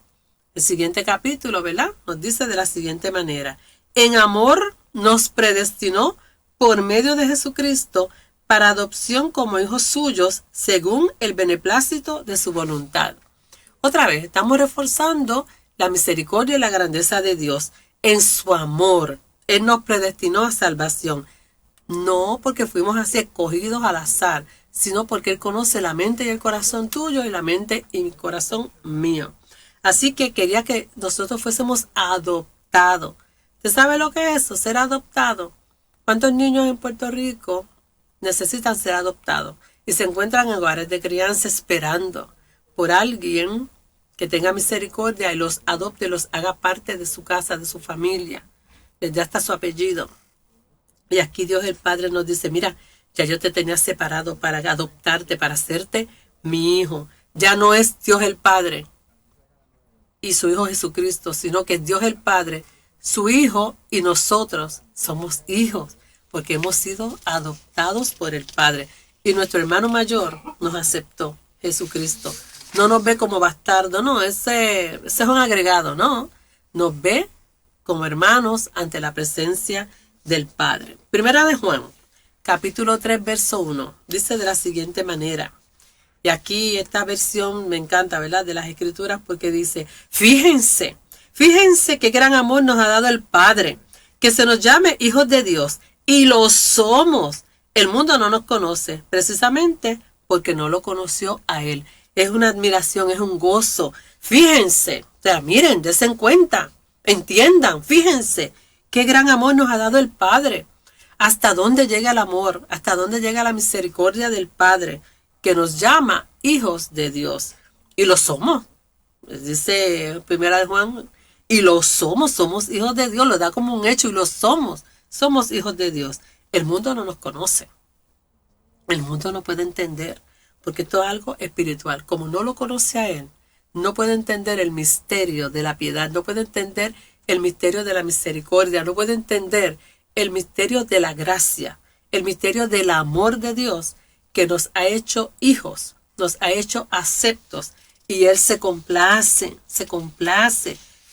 El siguiente capítulo, ¿verdad? Nos dice de la siguiente manera. En amor nos predestinó por medio de Jesucristo para adopción como hijos suyos según el beneplácito de su voluntad. Otra vez, estamos reforzando la misericordia y la grandeza de Dios. En su amor, Él nos predestinó a salvación. No porque fuimos así escogidos al azar, sino porque Él conoce la mente y el corazón tuyo y la mente y el corazón mío. Así que quería que nosotros fuésemos adoptados. ¿Usted sabe lo que es eso? Ser adoptado. ¿Cuántos niños en Puerto Rico necesitan ser adoptados y se encuentran en hogares de crianza esperando por alguien que tenga misericordia y los adopte, los haga parte de su casa, de su familia, les dé hasta su apellido? Y aquí Dios el Padre nos dice, mira, ya yo te tenía separado para adoptarte, para hacerte mi hijo. Ya no es Dios el Padre y su Hijo Jesucristo, sino que es Dios el Padre, su Hijo, y nosotros somos hijos, porque hemos sido adoptados por el Padre. Y nuestro hermano mayor nos aceptó, Jesucristo. No nos ve como bastardo, no, ese es un agregado, no. Nos ve como hermanos ante la presencia del Padre. Primera de Juan, capítulo 3, verso 1, dice de la siguiente manera. Y aquí esta versión me encanta, ¿verdad? De las Escrituras, porque dice, fíjense qué gran amor nos ha dado el Padre, que se nos llame hijos de Dios, y lo somos. El mundo no nos conoce, precisamente porque no lo conoció a Él. Es una admiración, es un gozo. Fíjense, o sea, miren, desen cuenta, entiendan, fíjense qué gran amor nos ha dado el Padre. ¿Hasta dónde llega el amor? ¿Hasta dónde llega la misericordia del Padre? Que nos llama hijos de Dios. Y lo somos. Dice Primera de Juan, y lo somos hijos de Dios. Lo da como un hecho y lo somos. Somos hijos de Dios. El mundo no nos conoce. El mundo no puede entender. Porque esto es algo espiritual. Como no lo conoce a Él, no puede entender el misterio de la piedad. No puede entender el misterio de la misericordia. No puede entender el misterio de la gracia. El misterio del amor de Dios, que nos ha hecho hijos, nos ha hecho aceptos, y Él se complace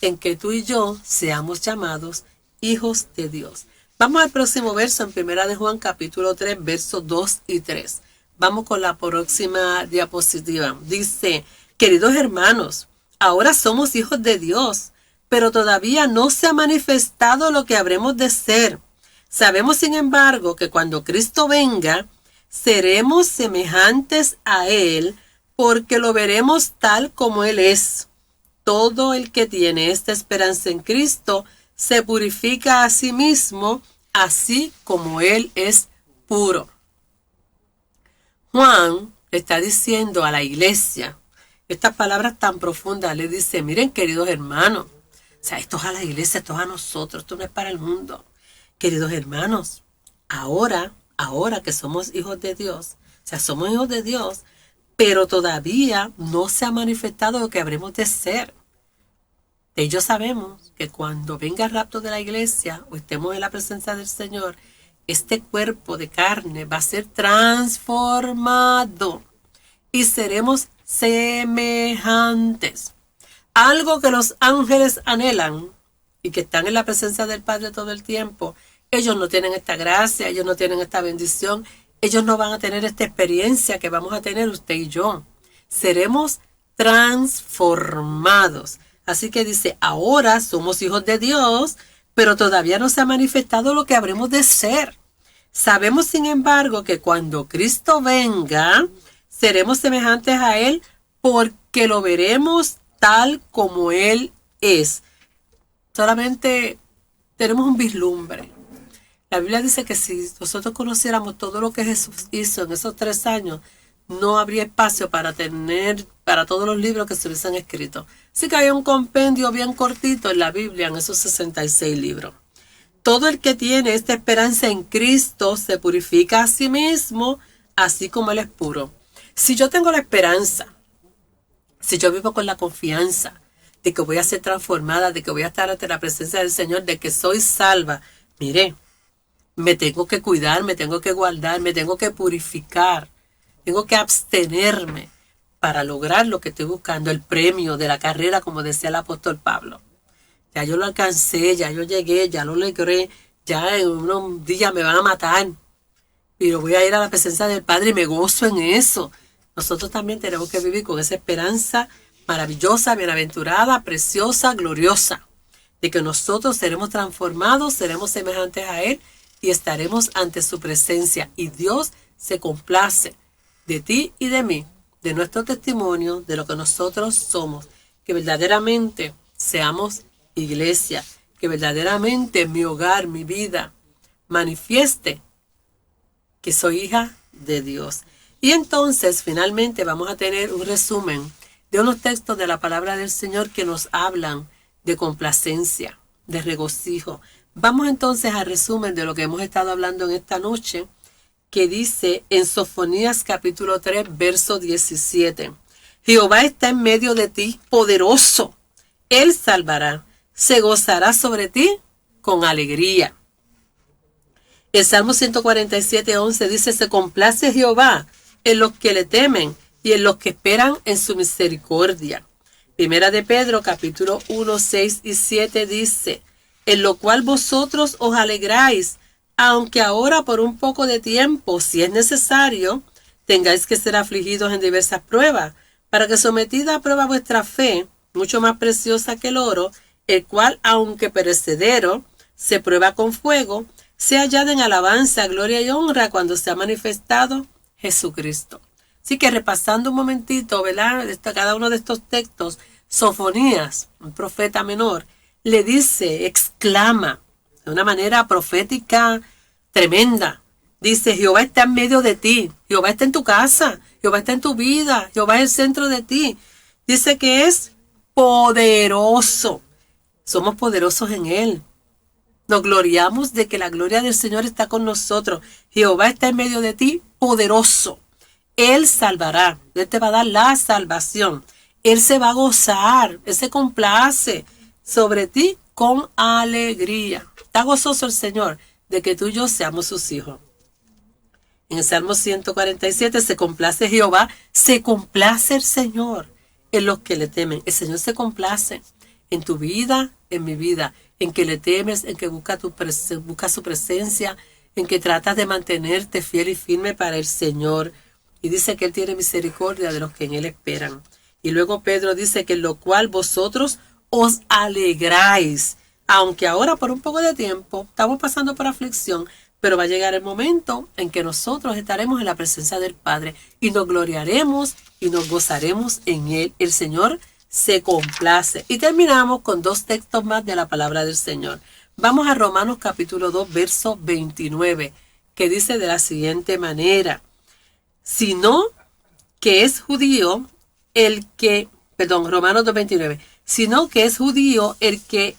en que tú y yo seamos llamados hijos de Dios. Vamos al próximo verso en Primera de Juan, capítulo 3, versos 2 y 3. Vamos con la próxima diapositiva. Dice, queridos hermanos, ahora somos hijos de Dios, pero todavía no se ha manifestado lo que habremos de ser. Sabemos, sin embargo, que cuando Cristo venga, seremos semejantes a Él, porque lo veremos tal como Él es. Todo el que tiene esta esperanza en Cristo se purifica a sí mismo, así como Él es puro. Juan está diciendo a la iglesia estas palabras tan profundas. Le dice, miren, queridos hermanos, o sea, esto es a la iglesia, esto es a nosotros, esto no es para el mundo. Queridos hermanos, ahora que somos hijos de Dios, o sea, somos hijos de Dios, pero todavía no se ha manifestado lo que habremos de ser. Ellos sabemos que cuando venga el rapto de la iglesia o estemos en la presencia del Señor, este cuerpo de carne va a ser transformado y seremos semejantes. Algo que los ángeles anhelan y que están en la presencia del Padre todo el tiempo, ellos no tienen esta gracia, ellos no tienen esta bendición, ellos no van a tener esta experiencia que vamos a tener usted y yo. Seremos transformados. Así que dice, ahora somos hijos de Dios, pero todavía no se ha manifestado lo que habremos de ser. Sabemos, sin embargo, que cuando Cristo venga, seremos semejantes a Él porque lo veremos tal como Él es. Solamente tenemos un vislumbre. La Biblia dice que si nosotros conociéramos todo lo que Jesús hizo en esos 3 años, no habría espacio para todos los libros que se hubiesen escrito. Así que hay un compendio bien cortito en la Biblia, en esos 66 libros. Todo el que tiene esta esperanza en Cristo se purifica a sí mismo, así como Él es puro. Si yo tengo la esperanza, si yo vivo con la confianza de que voy a ser transformada, de que voy a estar ante la presencia del Señor, de que soy salva, mire, me tengo que cuidar, me tengo que guardar, me tengo que purificar, tengo que abstenerme para lograr lo que estoy buscando, el premio de la carrera, como decía el apóstol Pablo. Ya yo lo alcancé, ya yo llegué, ya lo logré, ya en unos días me van a matar, pero voy a ir a la presencia del Padre y me gozo en eso. Nosotros también tenemos que vivir con esa esperanza maravillosa, bienaventurada, preciosa, gloriosa, de que nosotros seremos transformados, seremos semejantes a Él y estaremos ante su presencia. Y Dios se complace de ti y de mí, de nuestro testimonio, de lo que nosotros somos, que verdaderamente seamos iglesia, que verdaderamente mi hogar, mi vida, manifieste que soy hija de Dios. Y entonces, finalmente, vamos a tener un resumen de unos textos de la palabra del Señor que nos hablan de complacencia, de regocijo. Vamos entonces al resumen de lo que hemos estado hablando en esta noche, que dice en Sofonías capítulo 3, verso 17. Jehová está en medio de ti, poderoso. Él salvará, se gozará sobre ti con alegría. El Salmo 147, 11 dice, se complace Jehová en los que le temen y en los que esperan en su misericordia. Primera de Pedro, capítulo 1, 6 y 7 dice, en lo cual vosotros os alegráis, aunque ahora por un poco de tiempo, si es necesario, tengáis que ser afligidos en diversas pruebas, para que sometida a prueba vuestra fe, mucho más preciosa que el oro, el cual, aunque perecedero, se prueba con fuego, sea hallada en alabanza, gloria y honra cuando se ha manifestado Jesucristo. Así que repasando un momentito, ¿verdad? Cada uno de estos textos, Sofonías, un profeta menor, le dice, exclama, de una manera profética tremenda. Dice, Jehová está en medio de ti, Jehová está en tu casa, Jehová está en tu vida, Jehová es el centro de ti. Dice que es poderoso. Somos poderosos en Él. Nos gloriamos de que la gloria del Señor está con nosotros. Jehová está en medio de ti, poderoso. Él salvará. Él te va a dar la salvación. Él se va a gozar. Él se complace sobre ti con alegría. Está gozoso el Señor de que tú y yo seamos sus hijos. En el Salmo 147 se complace Jehová, se complace el Señor en los que le temen. El Señor se complace en tu vida, en mi vida, en que le temes, en que busca su presencia, en que tratas de mantenerte fiel y firme para el Señor. Y dice que Él tiene misericordia de los que en Él esperan. Y luego Pedro dice que en lo cual vosotros os alegráis, aunque ahora por un poco de tiempo estamos pasando por aflicción, pero va a llegar el momento en que nosotros estaremos en la presencia del Padre y nos gloriaremos y nos gozaremos en Él. El Señor se complace. Y terminamos con 2 textos más de la palabra del Señor. Vamos a Romanos capítulo 2, verso 29, que dice de la siguiente manera, sino que es judío Romanos 2, 29, sino que es judío el que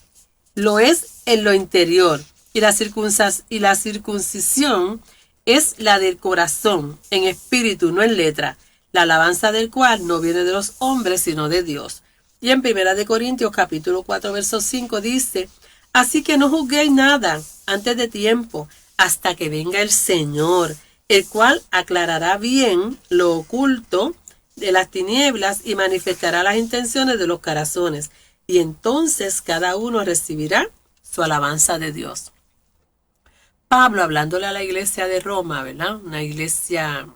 lo es en lo interior, y la circuncisión es la del corazón, en espíritu, no en letra, la alabanza del cual no viene de los hombres, sino de Dios. Y en 1 Corintios capítulo 4, verso 5 dice, así que no juzguéis nada antes de tiempo, hasta que venga el Señor, el cual aclarará bien lo oculto de las tinieblas y manifestará las intenciones de los corazones. y entonces cada uno recibirá su alabanza de Dios. Pablo, hablándole a la iglesia de Roma, ¿verdad? Una iglesia,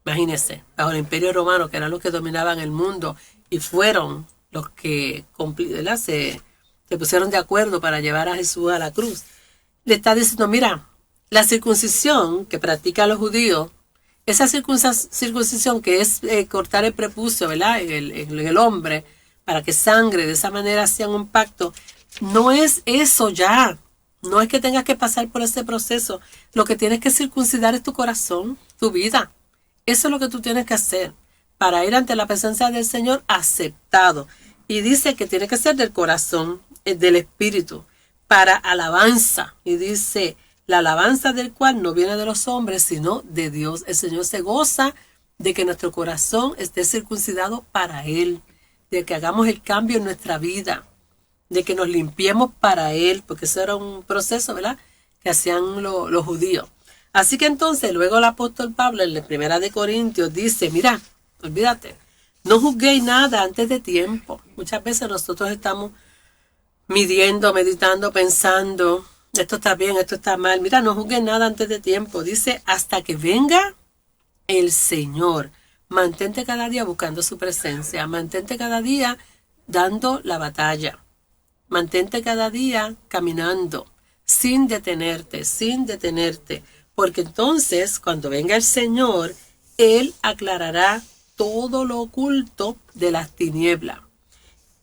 imagínense, bajo el Imperio Romano, que eran los que dominaban el mundo y fueron los que ¿verdad? Se pusieron de acuerdo para llevar a Jesús a la cruz. Le está diciendo, mira, la circuncisión que practican los judíos, esa circuncisión que es cortar el prepucio, ¿verdad? En el hombre, para que sangre, de esa manera hacían un pacto, no es eso ya. No es que tengas que pasar por ese proceso. Lo que tienes que circuncidar es tu corazón, tu vida. Eso es lo que tú tienes que hacer para ir ante la presencia del Señor aceptado. Y dice que tiene que ser del corazón, del espíritu, para alabanza. Y dice, la alabanza del cual no viene de los hombres, sino de Dios. El Señor se goza de que nuestro corazón esté circuncidado para Él, de que hagamos el cambio en nuestra vida, de que nos limpiemos para Él, porque eso era un proceso, ¿verdad?, que hacían los judíos. Así que entonces, luego el apóstol Pablo, en la 1 de Corintios, dice, mira, olvídate, no juzguéis nada antes de tiempo. Muchas veces nosotros estamos midiendo, meditando, pensando, esto está bien, esto está mal. Mira, no juzgues nada antes de tiempo. Dice, hasta que venga el Señor. Mantente cada día buscando su presencia. Mantente cada día dando la batalla. Mantente cada día caminando, sin detenerte, porque entonces cuando venga el Señor, Él aclarará todo lo oculto de las tinieblas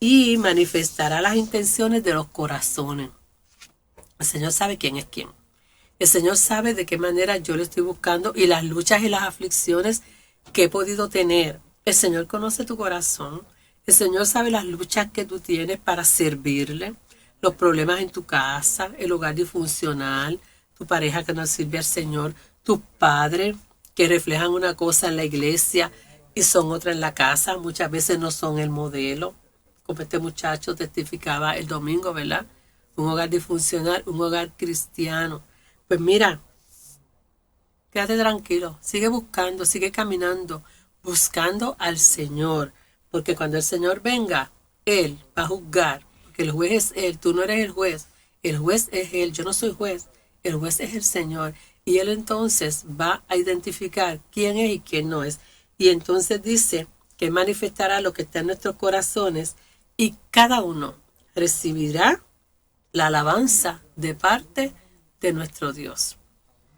y manifestará las intenciones de los corazones. El Señor sabe quién es quién. El Señor sabe de qué manera yo le estoy buscando y las luchas y las aflicciones que he podido tener. El Señor conoce tu corazón. El Señor sabe las luchas que tú tienes para servirle, los problemas en tu casa, el hogar disfuncional, tu pareja que no sirve al Señor, tus padres que reflejan una cosa en la iglesia y son otra en la casa. Muchas veces no son el modelo, como este muchacho testificaba el domingo, ¿verdad? Un hogar disfuncional, un hogar cristiano. Pues mira, quédate tranquilo, sigue buscando, sigue caminando, buscando al Señor. Porque cuando el Señor venga, Él va a juzgar. Porque el juez es Él, tú no eres el juez es Él, yo no soy juez, el juez es el Señor. Y Él entonces va a identificar quién es y quién no es. Y entonces dice que manifestará lo que está en nuestros corazones y cada uno recibirá la alabanza de parte de nuestro Dios.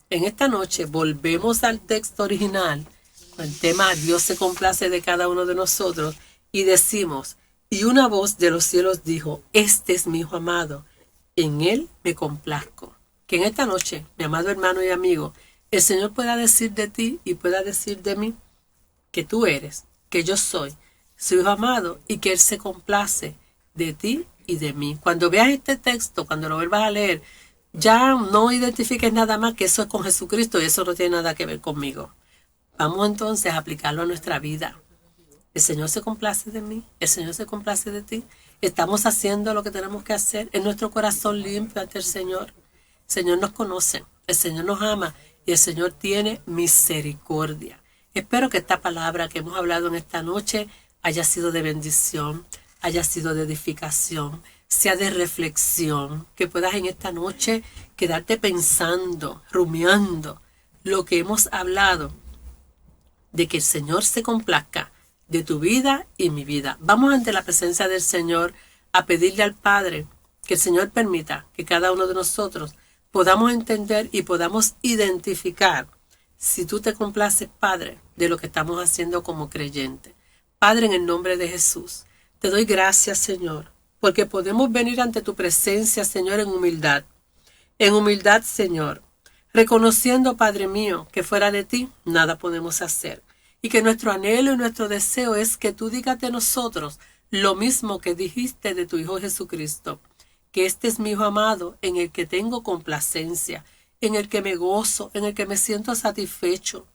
En esta noche volvemos al texto original. El tema Dios se complace de cada uno de nosotros y decimos, y una voz de los cielos dijo, este es mi Hijo amado, en Él me complazco. Que en esta noche, mi amado hermano y amigo, el Señor pueda decir de ti y pueda decir de mí que tú eres, que yo soy su Hijo amado y que Él se complace de ti y de mí. Cuando veas este texto, cuando lo vuelvas a leer, ya no identifiques nada más que eso es con Jesucristo y eso no tiene nada que ver conmigo. Vamos entonces a aplicarlo a nuestra vida. El Señor se complace de mí, el Señor se complace de ti. Estamos haciendo lo que tenemos que hacer en nuestro corazón limpio ante el Señor. El Señor nos conoce, el Señor nos ama y el Señor tiene misericordia. Espero que esta palabra que hemos hablado en esta noche haya sido de bendición, haya sido de edificación, sea de reflexión, que puedas en esta noche quedarte pensando, rumiando lo que hemos hablado, de que el Señor se complazca de tu vida y mi vida. Vamos ante la presencia del Señor a pedirle al Padre que el Señor permita que cada uno de nosotros podamos entender y podamos identificar si tú te complaces, Padre, de lo que estamos haciendo como creyentes. Padre, en el nombre de Jesús, te doy gracias, Señor, porque podemos venir ante tu presencia, Señor, en humildad. En humildad, Señor, reconociendo, Padre mío, que fuera de ti nada podemos hacer. Y que nuestro anhelo y nuestro deseo es que tú digas de nosotros lo mismo que dijiste de tu Hijo Jesucristo. Que este es mi Hijo amado, en el que tengo complacencia, en el que me gozo, en el que me siento satisfecho.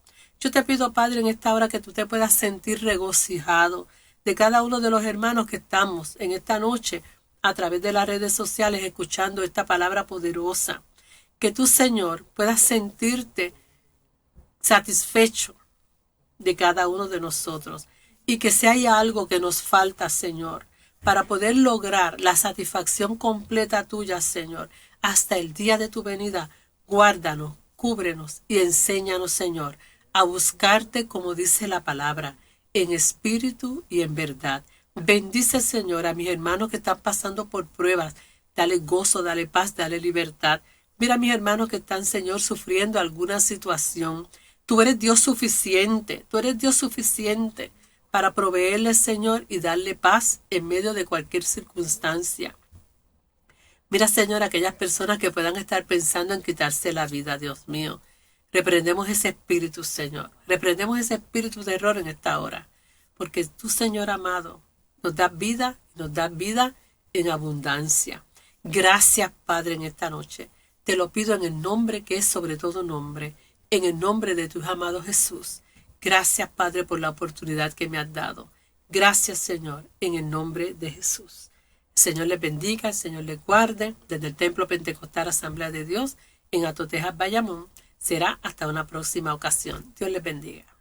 Yo te pido, Padre, en esta hora que tú te puedas sentir regocijado de cada uno de los hermanos que estamos en esta noche a través de las redes sociales escuchando esta palabra poderosa. Que tú, Señor, puedas sentirte satisfecho de cada uno de nosotros y que si hay algo que nos falta, Señor, para poder lograr la satisfacción completa tuya, Señor, hasta el día de tu venida. Guárdanos, cúbrenos y enséñanos, Señor, a buscarte como dice la palabra, en espíritu y en verdad. Bendice, Señor, a mis hermanos que están pasando por pruebas. Dale gozo, dale paz, dale libertad. Mira a mis hermanos que están, Señor, sufriendo alguna situación. Tú eres Dios suficiente, para proveerles, Señor, y darle paz en medio de cualquier circunstancia. Mira, Señor, aquellas personas que puedan estar pensando en quitarse la vida, Dios mío. Reprendemos ese espíritu, Señor. Reprendemos ese espíritu de error en esta hora. Porque tú, Señor amado, nos das vida en abundancia. Gracias, Padre, en esta noche. Te lo pido en el nombre que es sobre todo nombre, en el nombre de tu amado Jesús. Gracias, Padre, por la oportunidad que me has dado. Gracias, Señor, en el nombre de Jesús. El Señor les bendiga, el Señor les guarde. Desde el Templo Pentecostal Asamblea de Dios en Atotejas, Bayamón. Será hasta una próxima ocasión. Dios les bendiga.